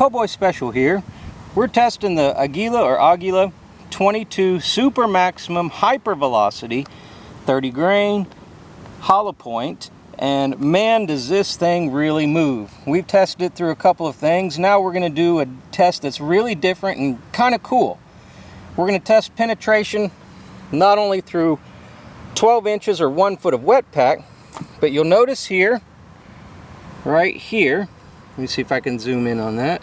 PoBoySpecial here. We're testing the Aguila 22 SuperMaximum HyperVelocity 30 grain hollow point, and man, does this thing really move. We've tested it through a couple of things. Now we're going to do a test that's really different and kind of cool. We're going to test penetration not only through 12 inches or 1 foot of wet pack, but you'll notice here, right here, let me see if I can zoom in on that,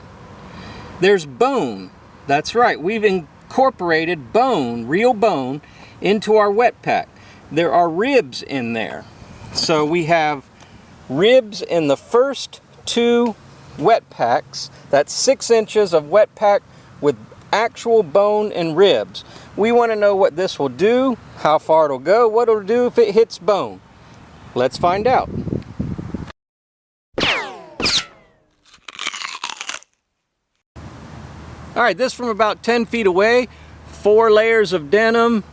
there's bone. That's right, we've incorporated bone, real bone, into our wet pack. There are ribs in there. So we have ribs in the first 2 wet packs. That's 6 inches of wet pack with actual bone and ribs. We want to know what this will do, how far it'll go, what it'll do if it hits bone. Let's find out. Alright, this from about 10 feet away, 4 layers of denim,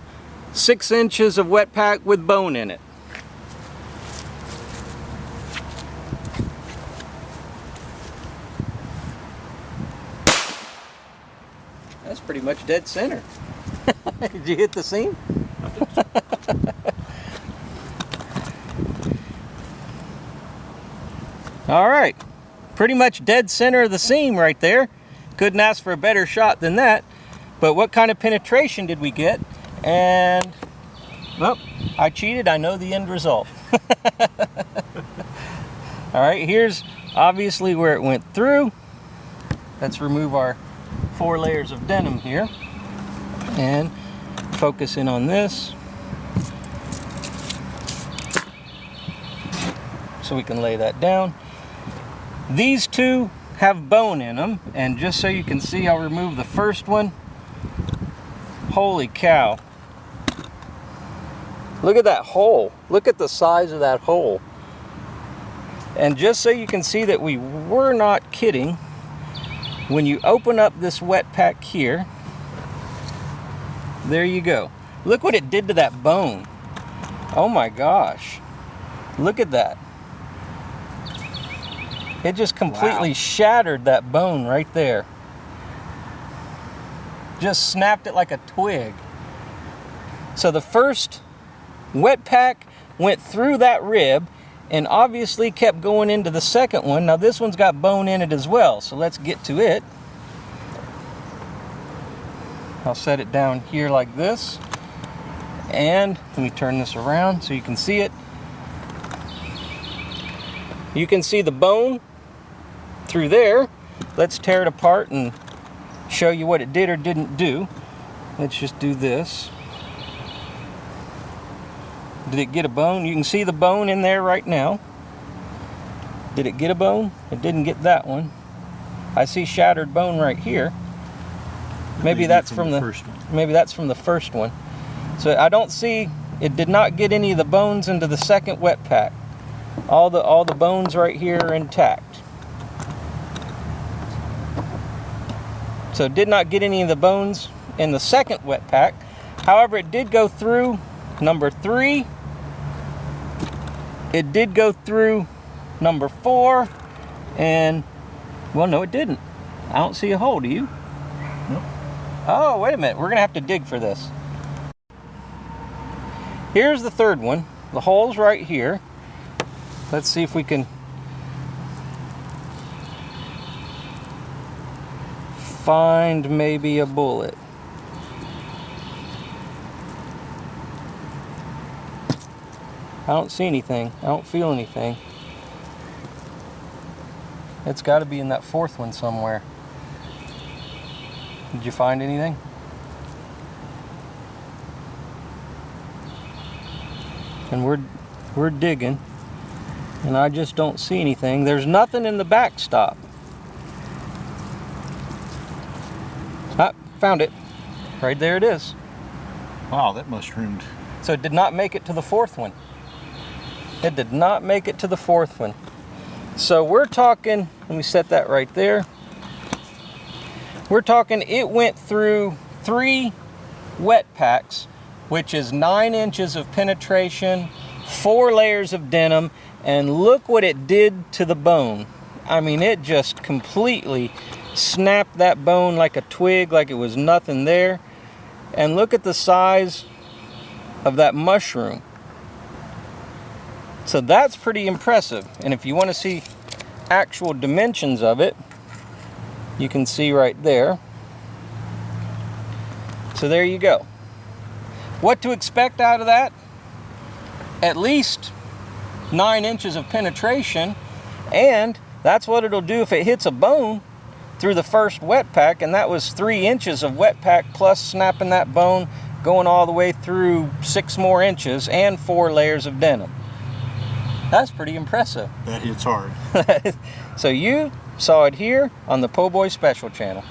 6 inches of wet pack with bone in it. That's pretty much dead center. Did you hit the seam? Alright, pretty much dead center of the seam right there. Couldn't ask for a better shot than that. But what kind of penetration did we get? And, well, I cheated. I know the end result. Alright, here's obviously where it went through. Let's remove our 4 layers of denim here and focus in on this so we can lay that down. These 2 have bone in them, and just so you can see, I'll remove the first one. Holy cow, look at that hole. Look at the size of that hole. And just so you can see that we were not kidding, when you open up this wet pack here, there you go. Look what it did to that bone. Oh my gosh, look at that. It just completely shattered that bone right there. Just snapped it like a twig. So the first wet pack went through that rib and obviously kept going into the second one. Now this one's got bone in it as well, so let's get to it. I'll set it down here like this, and let me turn this around so you can see it. You can see the bone through there. Let's tear it apart and show you what it did or didn't do. Let's just do this. Did it get a bone? You can see the bone in there right now. Did it get a bone? It didn't get that one. I see shattered bone right here. Maybe that's from the first one. Maybe that's from the first one. So I don't see, it did not get any of the bones into the second wet pack. All the bones right here are intact. So it did not get any of the bones in the second wet pack. However, it did go through number 3. It did go through number 4. And, well, no, it didn't. I don't see a hole, do you? Nope. Oh, wait a minute. We're going to have to dig for this. Here's the third one. The hole's right here. Let's see if we can find maybe a bullet. I don't see anything. I don't feel anything. It's got to be in that 4th one somewhere. Did you find anything? And we're digging, and I just don't see anything. There's nothing in the backstop. Ah, found it. Right there it is. Wow, that mushroomed. So it did not make it to the 4th one. It did not make it to the 4th one. So we're talking, let me set that right there. We're talking it went through 3 wet packs, which is 9 inches of penetration, 4 layers of denim, and look what it did to the bone. I mean, it just completely snapped that bone like a twig, like it was nothing there. And look at the size of that mushroom. So that's pretty impressive. And if you want to see actual dimensions of it, you can see right there. So there you go. What to expect out of that? At least 9 inches of penetration, and that's what it'll do if it hits a bone through the first wet pack, and that was 3 inches of wet pack plus snapping that bone, going all the way through 6 more inches and 4 layers of denim. That's pretty impressive. That hits hard. So you saw it here on the PoBoySpecial channel.